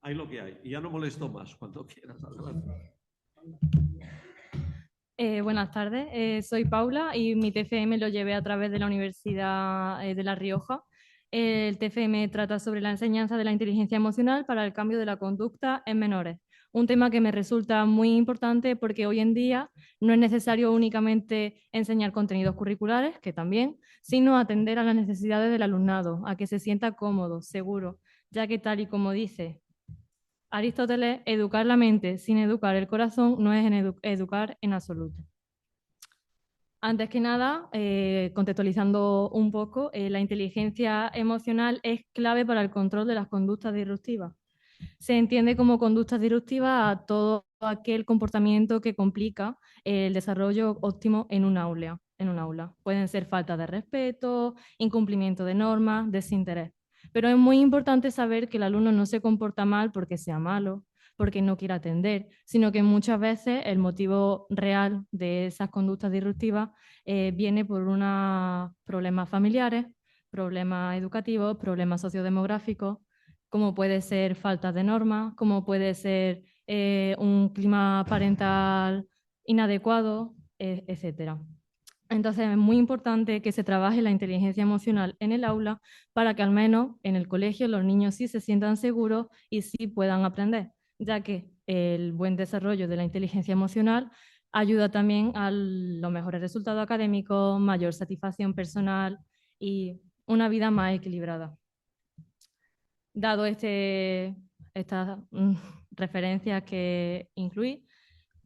hay lo que hay. Y ya no molesto más, cuando quieras. Adelante. Buenas tardes, soy Paula y mi TFM lo llevé a través de la Universidad de La Rioja. El TFM trata sobre la enseñanza de la inteligencia emocional para el cambio de la conducta en menores. Un tema que me resulta muy importante porque hoy en día no es necesario únicamente enseñar contenidos curriculares, que también, sino atender a las necesidades del alumnado, a que se sienta cómodo, seguro, ya que tal y como dice Aristóteles, educar la mente sin educar el corazón no es educar en absoluto. Antes que nada, contextualizando un poco, la inteligencia emocional es clave para el control de las conductas disruptivas. Se entiende como conductas disruptivas a todo aquel comportamiento que complica el desarrollo óptimo en un aula. Pueden ser falta de respeto, incumplimiento de normas, desinterés. Pero es muy importante saber que el alumno no se comporta mal porque sea malo, porque no quiera atender, sino que muchas veces el motivo real de esas conductas disruptivas viene por unos problemas familiares, problemas educativos, problemas sociodemográficos, como puede ser falta de normas, como puede ser un clima parental inadecuado, etcétera. Entonces es muy importante que se trabaje la inteligencia emocional en el aula para que al menos en el colegio los niños sí se sientan seguros y sí puedan aprender, ya que el buen desarrollo de la inteligencia emocional ayuda también a los mejores resultados académicos, mayor satisfacción personal y una vida más equilibrada. Dado estas referencias que incluí,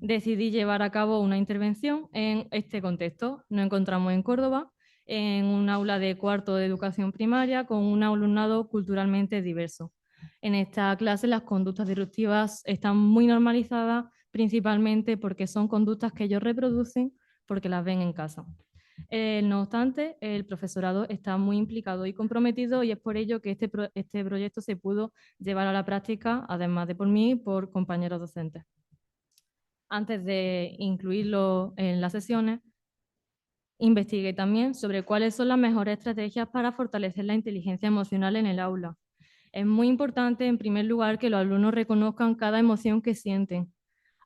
decidí llevar a cabo una intervención en este contexto. Nos encontramos en Córdoba, en un aula de cuarto de educación primaria con un alumnado culturalmente diverso. En esta clase las conductas disruptivas están muy normalizadas, principalmente porque son conductas que ellos reproducen porque las ven en casa. No obstante, el profesorado está muy implicado y comprometido y es por ello que este proyecto se pudo llevar a la práctica, además de por mí, por compañeros docentes. Antes de incluirlo en las sesiones, investigué también sobre cuáles son las mejores estrategias para fortalecer la inteligencia emocional en el aula. Es muy importante, en primer lugar, que los alumnos reconozcan cada emoción que sienten.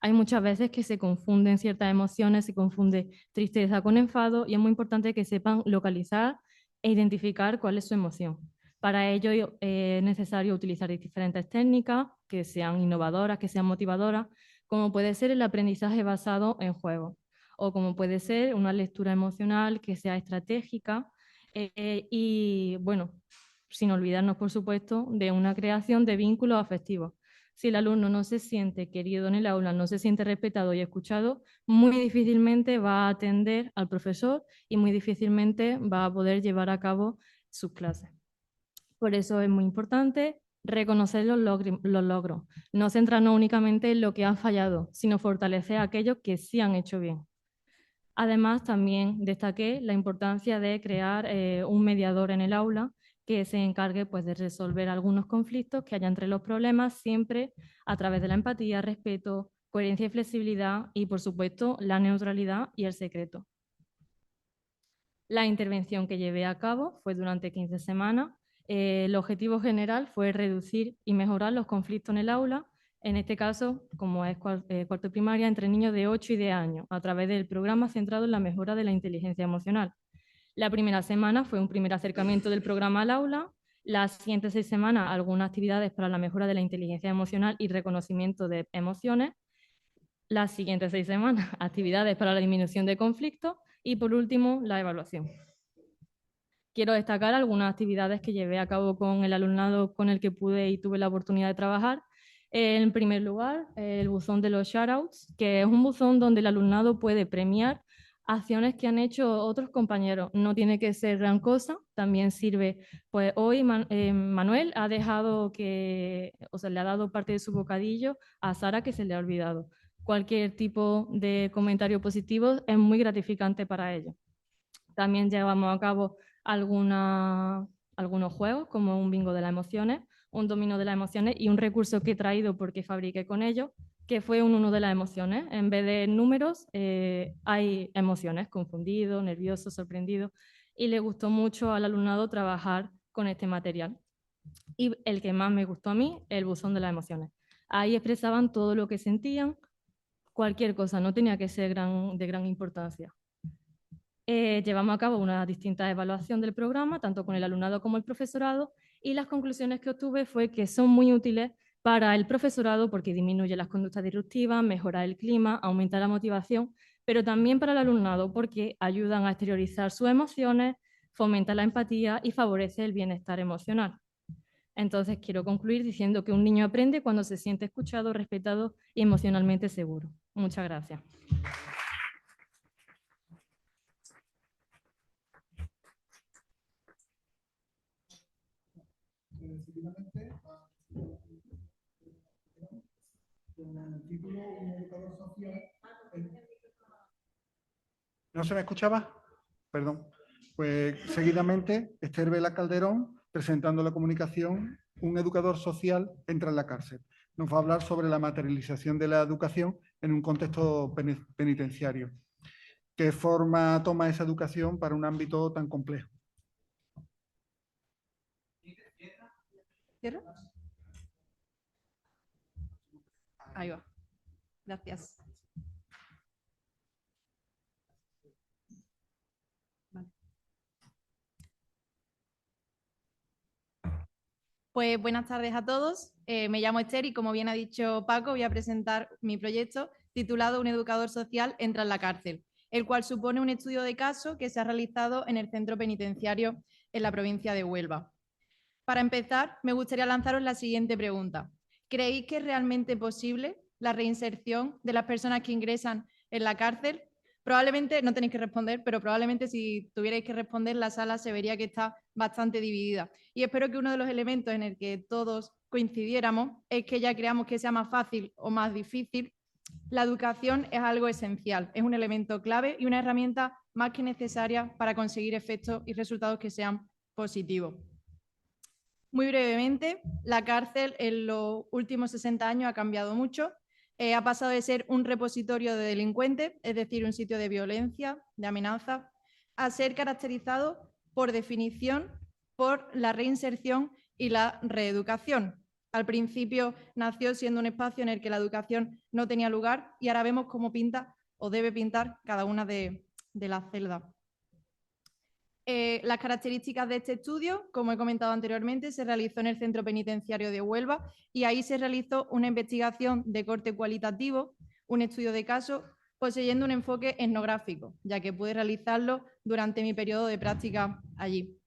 Hay muchas veces que se confunden ciertas emociones, se confunde tristeza con enfado y es muy importante que sepan localizar e identificar cuál es su emoción. Para ello es necesario utilizar diferentes técnicas que sean innovadoras, que sean motivadoras, como puede ser el aprendizaje basado en juegos o como puede ser una lectura emocional que sea estratégica y, bueno, sin olvidarnos, por supuesto, de una creación de vínculos afectivos. Si el alumno no se siente querido en el aula, no se siente respetado y escuchado, muy difícilmente va a atender al profesor y muy difícilmente va a poder llevar a cabo sus clases. Por eso es muy importante reconocer los logros, no centrarnos únicamente en lo que han fallado, sino fortalecer aquellos que sí han hecho bien. Además, también destaqué la importancia de crear un mediador en el aula que se encargue pues, de resolver algunos conflictos que haya entre los problemas, siempre a través de la empatía, respeto, coherencia y flexibilidad y, por supuesto, la neutralidad y el secreto. La intervención que llevé a cabo fue durante 15 semanas. El objetivo general fue reducir y mejorar los conflictos en el aula, en este caso, como es cuarto primaria, entre niños de 8 y 10 años, a través del programa centrado en la mejora de la inteligencia emocional. La primera semana fue un primer acercamiento del programa al aula. Las siguientes 6 semanas, algunas actividades para la mejora de la inteligencia emocional y reconocimiento de emociones. Las siguientes 6 semanas, actividades para la disminución de conflictos y, por último, la evaluación. Quiero destacar algunas actividades que llevé a cabo con el alumnado con el que pude y tuve la oportunidad de trabajar. En primer lugar, el buzón de los shoutouts, que es un buzón donde el alumnado puede premiar acciones que han hecho otros compañeros. No tiene que ser gran cosa, también sirve. Pues hoy Manuel ha dejado le ha dado parte de su bocadillo a Sara que se le ha olvidado. Cualquier tipo de comentario positivo es muy gratificante para ellos. También llevamos a cabo algunos juegos, como un bingo de las emociones, un dominó de las emociones y un recurso que he traído porque fabriqué con ellos, que fue un uno de las emociones. En vez de números, hay emociones, confundido, nervioso, sorprendido, y le gustó mucho al alumnado trabajar con este material. Y el que más me gustó a mí, el buzón de las emociones. Ahí expresaban todo lo que sentían, cualquier cosa, no tenía que ser de gran importancia. Llevamos a cabo una distinta evaluación del programa, tanto con el alumnado como el profesorado, y las conclusiones que obtuve fue que son muy útiles para el profesorado porque disminuye las conductas disruptivas, mejora el clima, aumenta la motivación, pero también para el alumnado porque ayudan a exteriorizar sus emociones, fomenta la empatía y favorece el bienestar emocional. Entonces, quiero concluir diciendo que un niño aprende cuando se siente escuchado, respetado y emocionalmente seguro. Muchas gracias. Seguidamente, con el título Un educador social. ¿No se me escuchaba? Perdón. Pues seguidamente, Esther Vela Calderón, presentando la comunicación Un educador social entra en la cárcel. Nos va a hablar sobre la materialización de la educación en un contexto penitenciario. ¿Qué forma toma esa educación para un ámbito tan complejo? ¿Cierro? Ahí va. Gracias. Vale. Pues buenas tardes a todos. Me llamo Esther y como bien ha dicho Paco, voy a presentar mi proyecto titulado Un educador social entra en la cárcel, el cual supone un estudio de caso que se ha realizado en el centro penitenciario en la provincia de Huelva. Para empezar, me gustaría lanzaros la siguiente pregunta. ¿Creéis que es realmente posible la reinserción de las personas que ingresan en la cárcel? Probablemente, no tenéis que responder, pero probablemente si tuvierais que responder, la sala se vería que está bastante dividida. Y espero que uno de los elementos en el que todos coincidiéramos es que ya creamos que sea más fácil o más difícil, la educación es algo esencial, es un elemento clave y una herramienta más que necesaria para conseguir efectos y resultados que sean positivos. Muy brevemente, la cárcel en los últimos 60 años ha cambiado mucho. Ha pasado de ser un repositorio de delincuentes, es decir, un sitio de violencia, de amenaza, a ser caracterizado por definición por la reinserción y la reeducación. Al principio nació siendo un espacio en el que la educación no tenía lugar y ahora vemos cómo pinta o debe pintar cada una de las celdas. Las características de este estudio, como he comentado anteriormente, se realizó en el Centro Penitenciario de Huelva y ahí se realizó una investigación de corte cualitativo, un estudio de caso, poseyendo un enfoque etnográfico, ya que pude realizarlo durante mi periodo de práctica allí.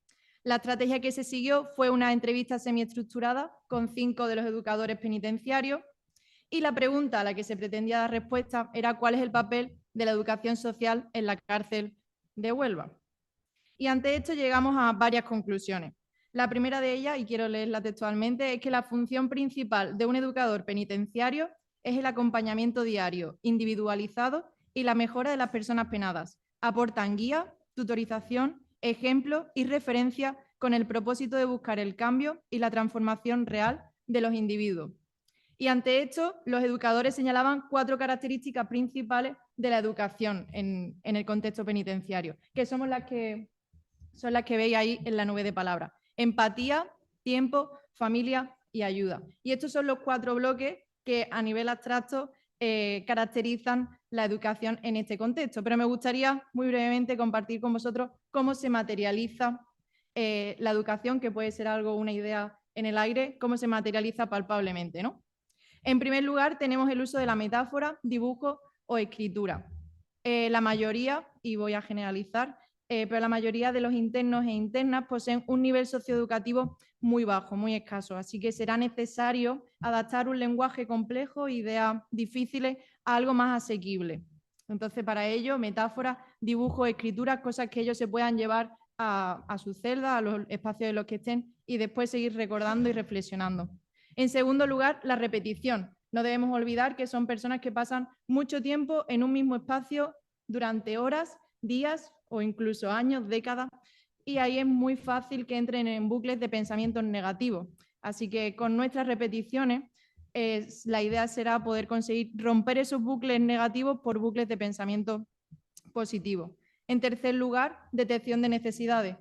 La estrategia que se siguió fue una entrevista semiestructurada con 5 de los educadores penitenciarios y la pregunta a la que se pretendía dar respuesta era cuál es el papel de la educación social en la cárcel de Huelva. Y ante esto llegamos a varias conclusiones. La primera de ellas, y quiero leerla textualmente, es que la función principal de un educador penitenciario es el acompañamiento diario, individualizado y la mejora de las personas penadas. Aportan guía, tutorización, ejemplo y referencia con el propósito de buscar el cambio y la transformación real de los individuos. Y ante esto, los educadores señalaban 4 características principales de la educación en el contexto penitenciario, que son las que veis ahí en la nube de palabras. Empatía, tiempo, familia y ayuda. Y estos son los 4 bloques que a nivel abstracto caracterizan la educación en este contexto. Pero me gustaría muy brevemente compartir con vosotros cómo se materializa la educación, que puede ser algo, una idea en el aire, cómo se materializa palpablemente, ¿no? En primer lugar, tenemos el uso de la metáfora, dibujo o escritura. La mayoría, y voy a generalizar, pero la mayoría de los internos e internas poseen un nivel socioeducativo muy bajo, muy escaso, así que será necesario adaptar un lenguaje complejo, ideas difíciles, a algo más asequible. Entonces, para ello, metáfora, dibujo, escritura, cosas que ellos se puedan llevar a su celda, a los espacios en los que estén y después seguir recordando y reflexionando. En segundo lugar, la repetición. No debemos olvidar que son personas que pasan mucho tiempo en un mismo espacio durante horas, días o incluso años, décadas, y ahí es muy fácil que entren en bucles de pensamientos negativos. Así que con nuestras repeticiones, la idea será poder conseguir romper esos bucles negativos por bucles de pensamiento positivo. En tercer lugar, detección de necesidades.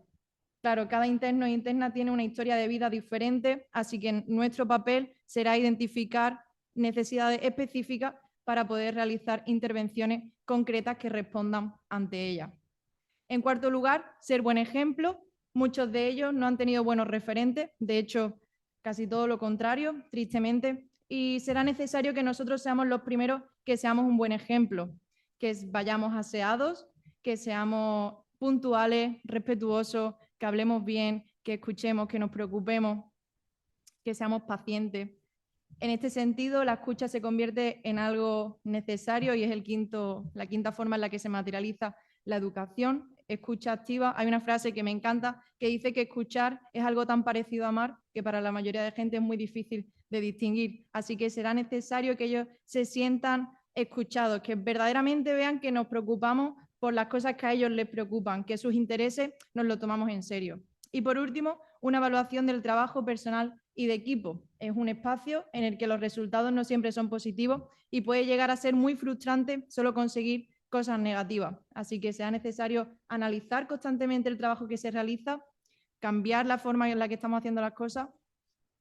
Claro, cada interno e interna tiene una historia de vida diferente, así que nuestro papel será identificar necesidades específicas para poder realizar intervenciones concretas que respondan ante ellas. En cuarto lugar, ser buen ejemplo. Muchos de ellos no han tenido buenos referentes, de hecho, casi todo lo contrario, tristemente, y será necesario que nosotros seamos los primeros que seamos un buen ejemplo, que vayamos aseados, que seamos puntuales, respetuosos, que hablemos bien, que escuchemos, que nos preocupemos, que seamos pacientes. En este sentido, la escucha se convierte en algo necesario y es la quinta forma en la que se materializa la educación. Escucha activa. Hay una frase que me encanta que dice que escuchar es algo tan parecido a amar que para la mayoría de gente es muy difícil de distinguir. Así que será necesario que ellos se sientan escuchados, que verdaderamente vean que nos preocupamos por las cosas que a ellos les preocupan, que sus intereses nos lo tomamos en serio. Y por último, una evaluación del trabajo personal y de equipo. Es un espacio en el que los resultados no siempre son positivos y puede llegar a ser muy frustrante solo conseguir cosas negativas. Así que será necesario analizar constantemente el trabajo que se realiza, cambiar la forma en la que estamos haciendo las cosas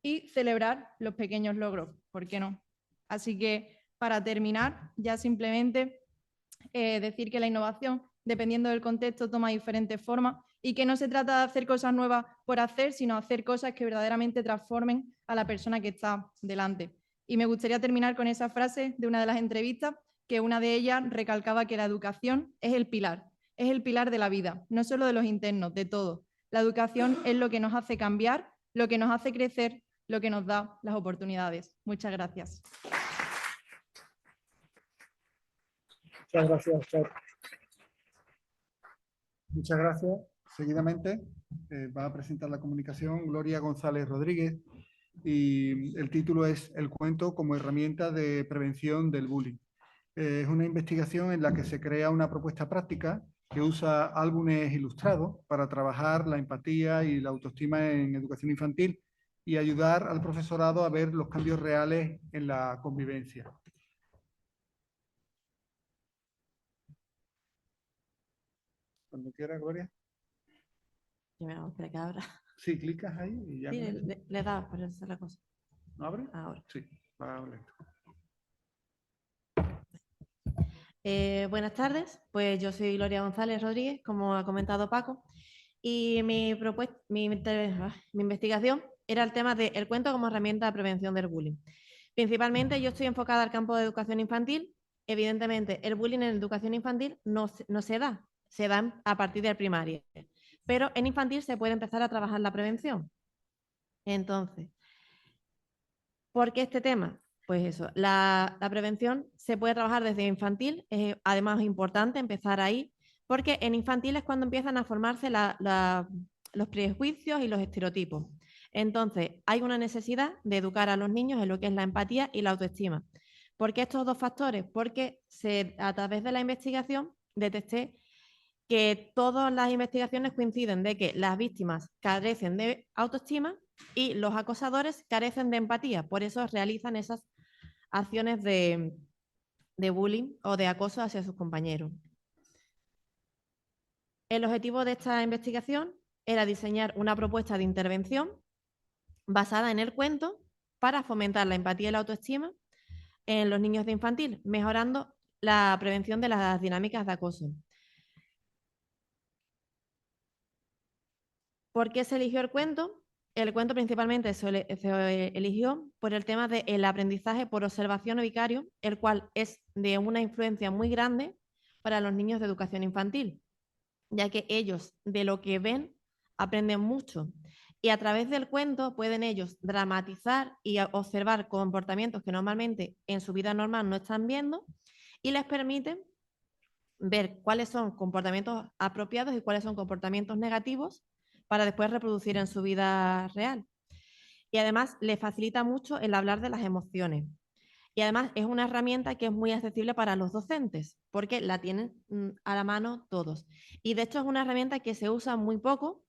y celebrar los pequeños logros, ¿por qué no? Así que para terminar, ya simplemente decir que la innovación, dependiendo del contexto, toma diferentes formas y que no se trata de hacer cosas nuevas por hacer, sino hacer cosas que verdaderamente transformen a la persona que está delante. Y me gustaría terminar con esa frase de una de las entrevistas, que una de ellas recalcaba que la educación es el pilar de la vida, no solo de los internos, de todo. La educación es lo que nos hace cambiar, lo que nos hace crecer, lo que nos da las oportunidades. Muchas gracias. Muchas gracias, Char. Muchas gracias. Seguidamente va a presentar la comunicación Gloria González Rodríguez y el título es El cuento como herramienta de prevención del bullying. Es una investigación en la que se crea una propuesta práctica que usa álbumes ilustrados para trabajar la empatía y la autoestima en educación infantil y ayudar al profesorado a ver los cambios reales en la convivencia. Cuando quiera, Gloria. Yo me espera que abra. Sí, clicas ahí y ya. Sí, le da, pero esa es la cosa. ¿No abre? Ahora. Sí, va lento. Buenas tardes, pues yo soy Gloria González Rodríguez, como ha comentado Paco, y mi investigación era el tema del cuento como herramienta de prevención del bullying. Principalmente yo estoy enfocada al campo de educación infantil. Evidentemente, el bullying en educación infantil no se da, se da a partir de primaria, pero en infantil se puede empezar a trabajar la prevención. Entonces, ¿por qué este tema? Pues eso, la prevención se puede trabajar desde infantil, además es importante empezar ahí, porque en infantil es cuando empiezan a formarse los prejuicios y los estereotipos. Entonces, hay una necesidad de educar a los niños en lo que es la empatía y la autoestima. ¿Por qué estos dos factores? Porque a través de la investigación detecté que todas las investigaciones coinciden de que las víctimas carecen de autoestima y los acosadores carecen de empatía. Por eso realizan esas acciones de bullying o de acoso hacia sus compañeros. El objetivo de esta investigación era diseñar una propuesta de intervención basada en el cuento para fomentar la empatía y la autoestima en los niños de infantil, mejorando la prevención de las dinámicas de acoso. ¿Por qué se eligió el cuento? El cuento principalmente se eligió por el tema del aprendizaje por observación o vicario, el cual es de una influencia muy grande para los niños de educación infantil, ya que ellos de lo que ven aprenden mucho y a través del cuento pueden ellos dramatizar y observar comportamientos que normalmente en su vida normal no están viendo y les permiten ver cuáles son comportamientos apropiados y cuáles son comportamientos negativos para después reproducir en su vida real. Y además le facilita mucho el hablar de las emociones. Y además es una herramienta que es muy accesible para los docentes, porque la tienen a la mano todos. Y de hecho es una herramienta que se usa muy poco.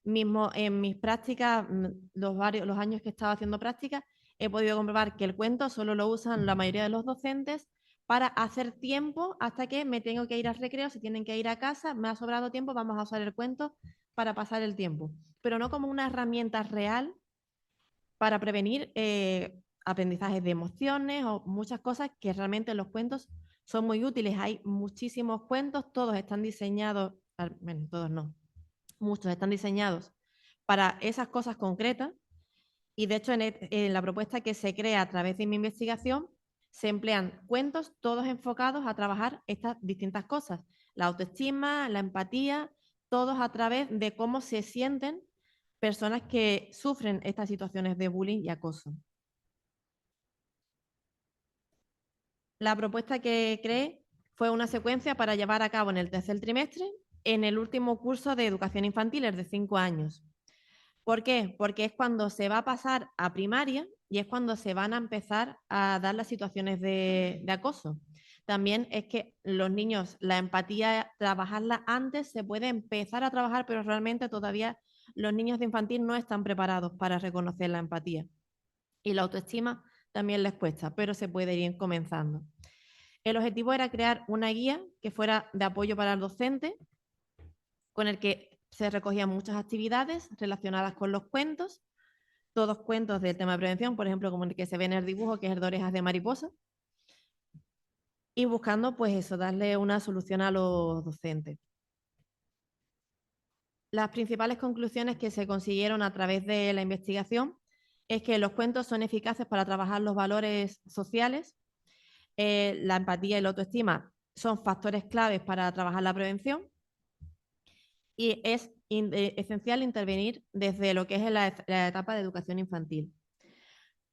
Mismo en mis prácticas, los años que he estado haciendo prácticas, he podido comprobar que el cuento solo lo usan la mayoría de los docentes para hacer tiempo hasta que me tengo que ir al recreo, si tienen que ir a casa, me ha sobrado tiempo, vamos a usar el cuento para pasar el tiempo, pero no como una herramienta real para prevenir aprendizajes de emociones o muchas cosas que realmente los cuentos son muy útiles. Hay muchísimos cuentos, todos están diseñados, bueno, todos no, muchos están diseñados para esas cosas concretas. Y de hecho, en la propuesta que se crea a través de mi investigación, se emplean cuentos todos enfocados a trabajar estas distintas cosas. La autoestima, la empatía, todos a través de cómo se sienten personas que sufren estas situaciones de bullying y acoso. La propuesta que creé fue una secuencia para llevar a cabo en el tercer trimestre en el último curso de educación infantil, es de 5 años. ¿Por qué? Porque es cuando se va a pasar a primaria y es cuando se van a empezar a dar las situaciones de acoso. También es que los niños, la empatía, trabajarla antes, se puede empezar a trabajar, pero realmente todavía los niños de infantil no están preparados para reconocer la empatía. Y la autoestima también les cuesta, pero se puede ir comenzando. El objetivo era crear una guía que fuera de apoyo para el docente, con el que se recogían muchas actividades relacionadas con los cuentos, todos cuentos del tema de prevención, por ejemplo, como el que se ve en el dibujo, que es el de orejas de mariposa, y buscando, pues eso, darle una solución a los docentes. Las principales conclusiones que se consiguieron a través de la investigación es que los cuentos son eficaces para trabajar los valores sociales, la empatía y la autoestima son factores claves para trabajar la prevención y es esencial intervenir desde lo que es la etapa de educación infantil.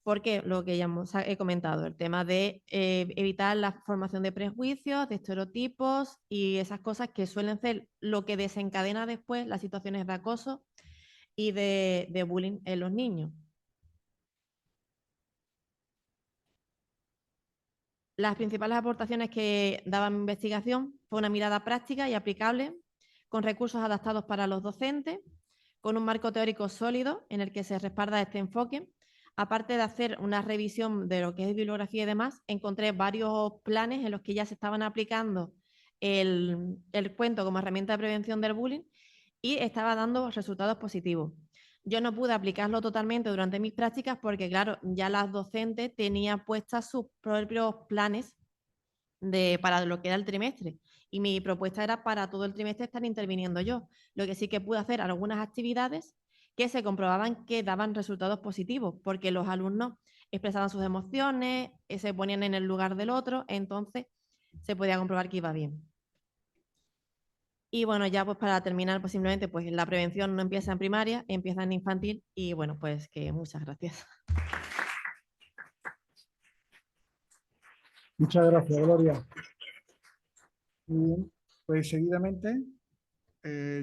Porque lo que ya he comentado, el tema de evitar la formación de prejuicios, de estereotipos y esas cosas que suelen ser lo que desencadena después las situaciones de acoso y de bullying en los niños. Las principales aportaciones que daba mi investigación fue una mirada práctica y aplicable, con recursos adaptados para los docentes, con un marco teórico sólido en el que se respalda este enfoque. Aparte de hacer una revisión de lo que es bibliografía y demás, encontré varios planes en los que ya se estaban aplicando el cuento como herramienta de prevención del bullying y estaba dando resultados positivos. Yo no pude aplicarlo totalmente durante mis prácticas porque, claro, ya las docentes tenían puestas sus propios planes para lo que era el trimestre. Y mi propuesta era para todo el trimestre estar interviniendo yo. Lo que sí que pude hacer algunas actividades que se comprobaban que daban resultados positivos, porque los alumnos expresaban sus emociones, se ponían en el lugar del otro, entonces se podía comprobar que iba bien. Y bueno, ya pues para terminar, pues simplemente pues la prevención no empieza en primaria, empieza en infantil y bueno, pues que muchas gracias. Muchas gracias, Gloria. Muy bien, pues seguidamente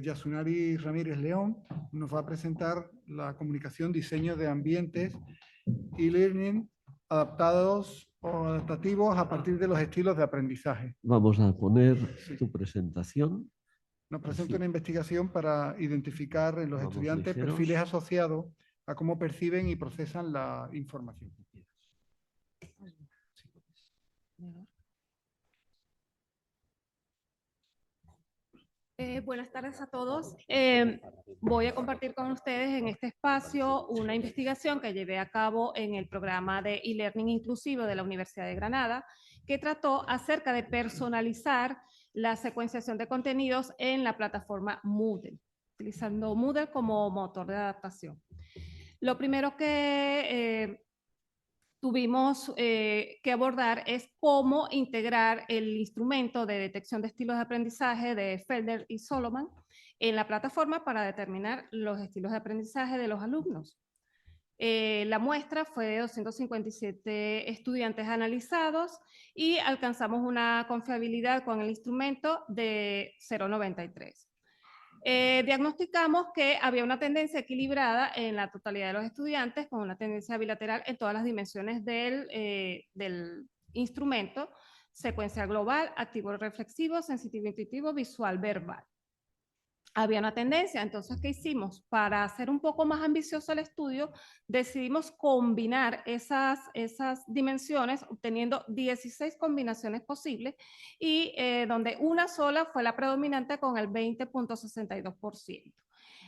Yasunari Ramírez León nos va a presentar la comunicación diseño de ambientes y learning adaptados o adaptativos a partir de los estilos de aprendizaje. Vamos a poner Sí. tu presentación. Nos presenta Sí. una investigación para identificar en los Vamos estudiantes ligeros. perfiles asociados a cómo perciben y procesan la información. Buenas tardes a todos. Voy a compartir con ustedes en este espacio una investigación que llevé a cabo en el programa de e-learning inclusivo de la Universidad de Granada, que trató acerca de personalizar la secuenciación de contenidos en la plataforma Moodle, utilizando Moodle como motor de adaptación. Lo primero que tuvimos que abordar es cómo integrar el instrumento de detección de estilos de aprendizaje de Felder y Solomon en la plataforma para determinar los estilos de aprendizaje de los alumnos. La muestra fue de 257 estudiantes analizados y alcanzamos una confiabilidad con el instrumento de 0,93. Diagnosticamos que había una tendencia equilibrada en la totalidad de los estudiantes, con una tendencia bilateral en todas las dimensiones del instrumento: secuencia global, activo reflexivo, sensitivo intuitivo, visual verbal. Había una tendencia, entonces, ¿qué hicimos? Para hacer un poco más ambicioso el estudio, decidimos combinar esas dimensiones, obteniendo 16 combinaciones posibles, y donde una sola fue la predominante con el 20,62%.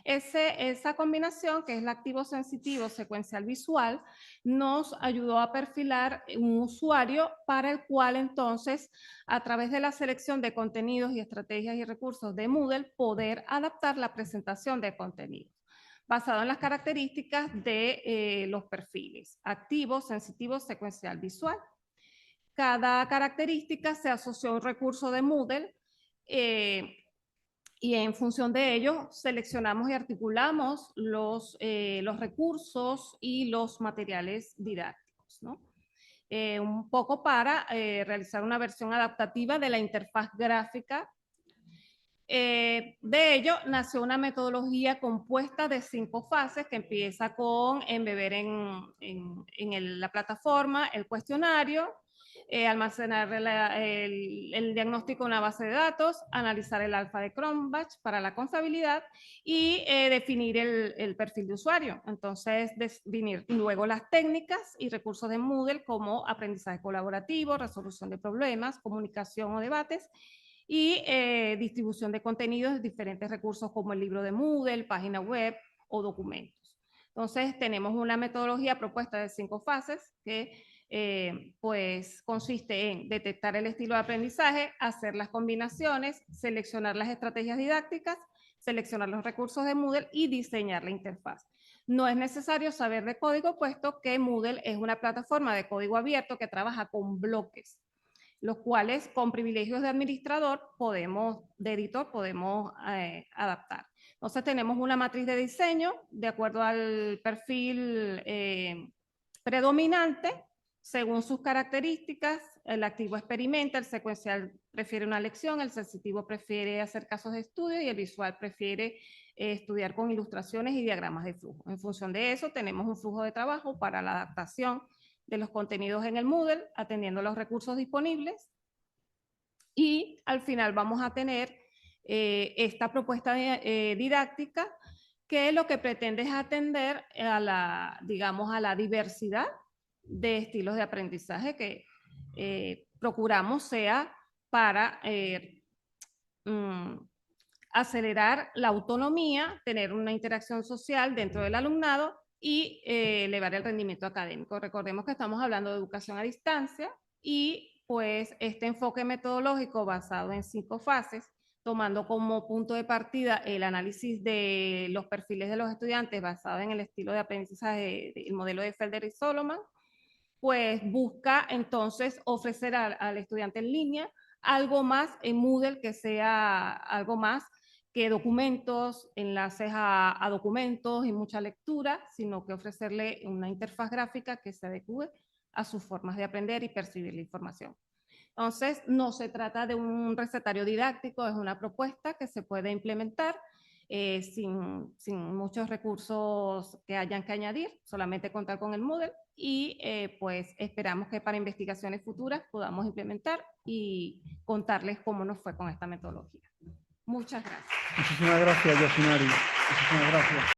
Esa combinación, que es el activo sensitivo secuencial visual, nos ayudó a perfilar un usuario para el cual entonces, a través de la selección de contenidos y estrategias y recursos de Moodle, poder adaptar la presentación de contenidos basado en las características de los perfiles: activo, sensitivo, secuencial, visual. Cada característica se asoció a un recurso de Moodle y en función de ello seleccionamos y articulamos los recursos y los materiales didácticos, ¿no? Un poco para realizar una versión adaptativa de la interfaz gráfica. De ello nació una metodología compuesta de 5 fases que empieza con embeber en la plataforma el cuestionario, almacenar el diagnóstico en una base de datos, analizar el alfa de Cronbach para la confiabilidad y definir el perfil de usuario. Entonces, definir luego las técnicas y recursos de Moodle como aprendizaje colaborativo, resolución de problemas, comunicación o debates, y distribución de contenidos de diferentes recursos como el libro de Moodle, página web o documentos. Entonces, tenemos una metodología propuesta de 5 fases que pues consiste en detectar el estilo de aprendizaje, hacer las combinaciones, seleccionar las estrategias didácticas, seleccionar los recursos de Moodle y diseñar la interfaz. No es necesario saber de código, puesto que Moodle es una plataforma de código abierto que trabaja con bloques, los cuales con privilegios de administrador de editor podemos adaptar. Entonces tenemos una matriz de diseño de acuerdo al perfil predominante, según sus características. El activo experimenta, el secuencial prefiere una lección, el sensitivo prefiere hacer casos de estudio y el visual prefiere estudiar con ilustraciones y diagramas de flujo. En función de eso tenemos un flujo de trabajo para la adaptación de los contenidos en el Moodle, atendiendo los recursos disponibles, y al final vamos a tener esta propuesta didáctica que lo que pretende es atender a la diversidad de estilos de aprendizaje que procuramos sea para acelerar la autonomía, tener una interacción social dentro del alumnado y elevar el rendimiento académico. Recordemos que estamos hablando de educación a distancia y pues este enfoque metodológico basado en 5 fases, tomando como punto de partida el análisis de los perfiles de los estudiantes basado en el estilo de aprendizaje, el modelo de Felder y Solomon, pues busca entonces ofrecer al estudiante en línea algo más en Moodle, que sea algo más que documentos, enlaces a documentos y mucha lectura, sino que ofrecerle una interfaz gráfica que se adecue a sus formas de aprender y percibir la información. Entonces, no se trata de un recetario didáctico, es una propuesta que se puede implementar sin muchos recursos que hayan que añadir, solamente contar con el Moodle y pues esperamos que para investigaciones futuras podamos implementar y contarles cómo nos fue con esta metodología. Muchas gracias. Muchísimas gracias, Yosinari. Muchísimas gracias.